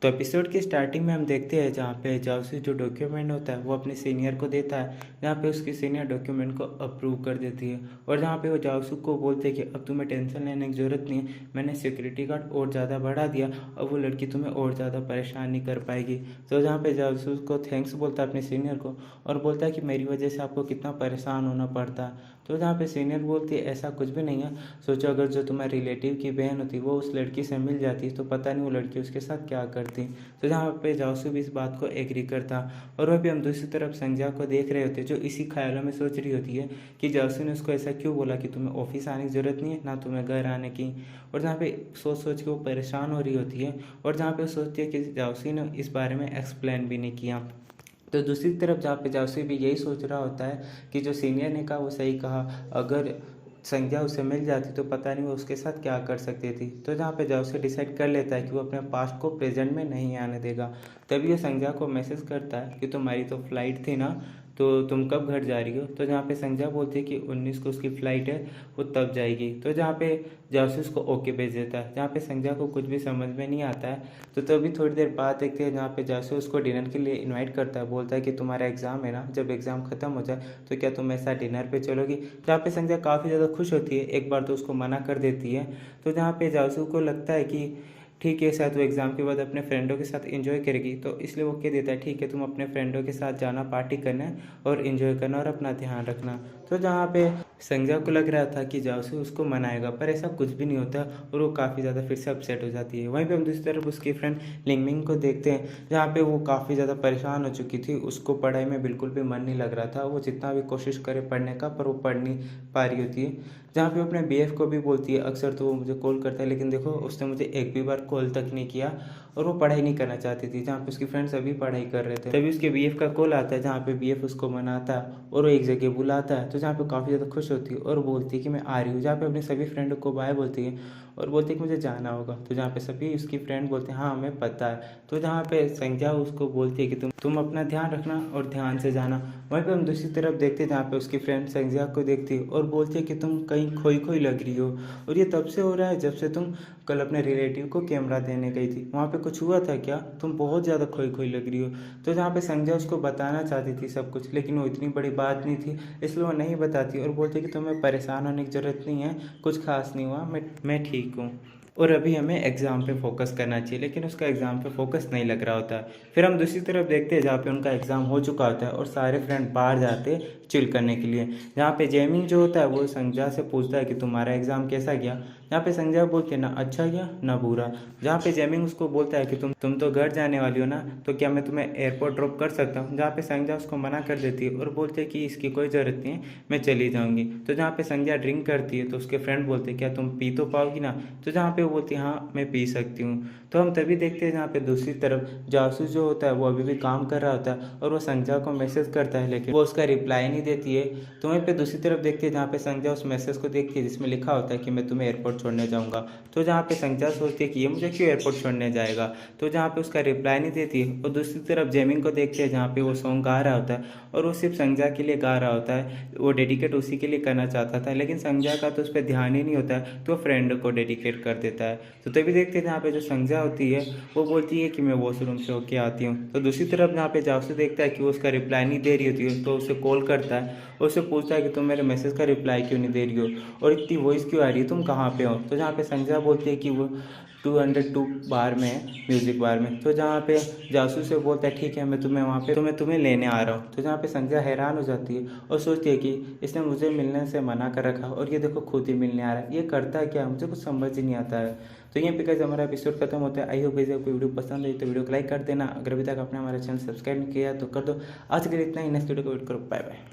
तो एपिसोड की स्टार्टिंग में हम देखते हैं जहाँ पे जासूस जो डॉक्यूमेंट होता है वो अपने सीनियर को देता है, जहाँ पे उसकी सीनियर डॉक्यूमेंट को अप्रूव कर देती है और जहाँ पे वो जासूस को बोलते हैं कि अब तुम्हें टेंशन लेने की ज़रूरत नहीं है, मैंने सिक्योरिटी गार्ड और ज़्यादा बढ़ा दिया, अब वो लड़की तुम्हें और ज़्यादा परेशान नहीं कर पाएगी। तो जहाँ पे जासूस को थैंक्स बोलता है अपने सीनियर को और बोलता है कि मेरी वजह से आपको कितना परेशान होना पड़ता है। तो जहाँ पे सीनियर बोलती है ऐसा कुछ भी नहीं है, सोचो अगर जो तुम्हारे रिलेटिव की बहन होती वो उस लड़की से मिल जाती तो पता नहीं वो लड़की उसके साथ क्या करती। तो जहाँ पे जासू भी इस बात को एग्री करता और वह भी हम दूसरी तरफ संध्या को देख रहे होते जो इसी ख्यालों में सोच रही होती है कि जासू ने उसको ऐसा क्यों बोला कि तुम्हें ऑफिस आने की ज़रूरत नहीं है ना तुम्हें घर आने की। और जहाँ पे सोच सोच के वो परेशान हो रही होती है और जहाँ पे वो सोचती है कि जासू ने इस बारे में एक्सप्लेन भी नहीं किया। तो दूसरी तरफ जहाँ पे जासूस भी यही सोच रहा होता है कि जो सीनियर ने कहा वो सही कहा, अगर संध्या उसे मिल जाती तो पता नहीं वो उसके साथ क्या कर सकती थी। तो जहाँ पे जासूस डिसाइड कर लेता है कि वो अपने पास्ट को प्रेजेंट में नहीं आने देगा। तभी वो संध्या को मैसेज करता है कि तुम्हारी तो फ्लाइट थी ना, तो तुम कब घर जा रही हो। तो जहाँ पे संध्या बोलती है कि 19 को उसकी फ़्लाइट है, वो तब जाएगी। तो जहाँ पे जासूस को ओके भेज देता है, जहाँ पे संध्या को कुछ भी समझ में नहीं आता है। तो तभी थोड़ी देर बाद देखते हैं जहाँ पे जासूस उसको डिनर के लिए इनवाइट करता है, बोलता है कि तुम्हारा एग्ज़ाम है ना, जब एग्ज़ाम ख़त्म हो जाए तो क्या तुम मेरे साथ डिनर पे चलोगी। जहाँ पे संध्या काफ़ी ज़्यादा खुश होती है, एक बार तो उसको मना कर देती है। तो जहाँ पे जासूस को लगता है कि ठीक है शायद वो एग्ज़ाम के बाद अपने फ्रेंडों के साथ एंजॉय करेगी, तो इसलिए वो कह देता है ठीक है तुम अपने फ्रेंडों के साथ जाना, पार्टी करना और एंजॉय करना और अपना ध्यान रखना। तो जहाँ पे संध्या को लग रहा था कि जासूस उसको मनाएगा, पर ऐसा कुछ भी नहीं होता और वो काफ़ी ज़्यादा फिर से अपसेट हो जाती है। वहीं पे हम दूसरी तरफ उसकी फ्रेंड लिंगमिंग को देखते हैं, जहाँ पे वो काफ़ी ज़्यादा परेशान हो चुकी थी, उसको पढ़ाई में बिल्कुल भी मन नहीं लग रहा था, वो जितना भी कोशिश करे पढ़ने का पर वो पढ़ नहीं पा रही होती है। जहाँ पे वो अपने बीएफ को भी बोलती है अक्सर तो वो मुझे कॉल करता है, लेकिन देखो उसने मुझे एक भी बार कॉल तक नहीं किया और वो पढ़ाई नहीं करना चाहती थी। जहाँ पे उसकी फ्रेंड्स अभी पढ़ाई कर रहे थे तभी उसके बीएफ का कॉल आता है, जहाँ पे बीएफ उसको मनाता है और वो एक जगह बुलाता है। तो जहाँ पे काफ़ी ज़्यादा खुश होती है और बोलती है कि मैं आ रही हूँ, जहाँ पे अपने सभी फ्रेंड को बाय बोलती है और बोलती है कि मुझे जाना होगा। तो जहाँ पे सभी उसकी फ्रेंड बोलते हैं हाँ हमें पता है। तो जहाँ पे संध्या उसको बोलती है कि तुम अपना ध्यान रखना और ध्यान से जाना। वहीं पे हम दूसरी तरफ देखते हैं जहाँ पे उसकी फ्रेंड संध्या को देखती है और बोलती है कि तुम कहीं खोई खोई लग रही हो, और ये तब से हो रहा है जब से तुम कल अपने रिलेटिव को कैमरा देने गई थी, वहाँ पे कुछ हुआ था क्या, तुम बहुत ज़्यादा खोई खोई लग रही हो। तो जहाँ पे संध्या उसको बताना चाहती थी सब कुछ, लेकिन वो इतनी बड़ी बात नहीं थी इसलिए वो नहीं बताती और बोलती कि तुम्हें परेशान होने की ज़रूरत नहीं है, कुछ खास नहीं हुआ, मैं ठीक हूँ और अभी हमें एग्ज़ाम पे फोकस करना चाहिए। लेकिन उसका एग्ज़ाम पे फोकस नहीं लग रहा होता है। फिर हम दूसरी तरफ देखते हैं जहाँ पे उनका एग्ज़ाम हो चुका होता है और सारे फ्रेंड बाहर जाते हैं चिल करने के लिए। जहाँ पे जेमिंग जो होता है वो संध्या से पूछता है कि तुम्हारा एग्ज़ाम कैसा गया। जहाँ पे संध्या बोलती है ना अच्छा गया ना बुरा। जहाँ पे जेमिंग उसको बोलता है कि तुम तो घर जाने वाली हो ना, तो क्या मैं तुम्हें एयरपोर्ट ड्रॉप कर सकता हूँ। जहाँ पे संध्या उसको मना कर देती है और बोलती है कि इसकी कोई ज़रूरत नहीं है, मैं चली जाऊँगी। तो जहाँ पे संध्या ड्रिंक करती है तो उसके फ्रेंड बोलते हैं क्या तुम पी तो पाओगी ना। तो जहाँ पे वो बोलती है हाँ मैं पी सकती हूँ। तो हम तभी देखते हैं जहाँ पे दूसरी तरफ जासूस जो होता है वो अभी भी काम कर रहा होता है और वो संध्या को मैसेज करता है लेकिन वो उसका रिप्लाई नहीं देती है। तो वहीं पे दूसरी तरफ देखते हैं जहाँ पे संध्या उस मैसेज को देखती है जिसमें लिखा होता है कि मैं तुम्हें एयरपोर्ट छोड़ने जाऊँगा। तो जहाँ पे संध्या सोचती है कि ये मुझे क्यों एयरपोर्ट छोड़ने जाएगा, तो जहाँ पे उसका रिप्लाई नहीं देती है। और दूसरी तरफ जेमिंग को देखते हैं जहाँ पे वो सॉन्ग गा रहा होता है और वो सिर्फ संध्या के लिए गा रहा होता है, वो डेडिकेट उसी के लिए करना चाहता था, लेकिन संध्या का तो उस पर ध्यान ही नहीं होता है तो फ्रेंड को डेडिकेट कर देता है। तो तभी देखते हैं जहाँ पे जो संध्या होती है वो बोलती है कि मैं वॉशरूम से होके आती हूँ। तो दूसरी तरफ जहाँ पे जासूस देखता है कि वो उसका रिप्लाई नहीं दे रही होती है तो उसे कॉल करता है और उससे पूछता है कि तुम मेरे मैसेज का रिप्लाई क्यों नहीं दे रही हो और इतनी वॉइस क्यों आ रही है, तुम कहाँ पे हो। तो जहाँ पे संध्या बोलती है कि वो 202 बार में है, म्यूज़िक बार में। तो जहाँ पे जासूस से बोलता है ठीक है मैं तुम्हें वहाँ पे तुम्हें लेने आ रहा हूँ। तो जहाँ पे संध्या हैरान हो जाती है और सोचती है कि इसने मुझे मिलने से मना कर रखा और ये देखो खुद ही मिलने आ रहा है, ये करता है क्या, मुझे कुछ समझ ही नहीं आता है। तो यहीं पे गाइस हमारा एपिसोड खत्म होता है। आई होप गाइस आपको वीडियो पसंद आई तो वीडियो को लाइक कर देना, अगर अभी तक आपने हमारा चैनल सब्सक्राइब नहीं किया तो कर दो। आज के लिए इतना ही, नेक्स्ट वीडियो को वेट करो, बाय बाय।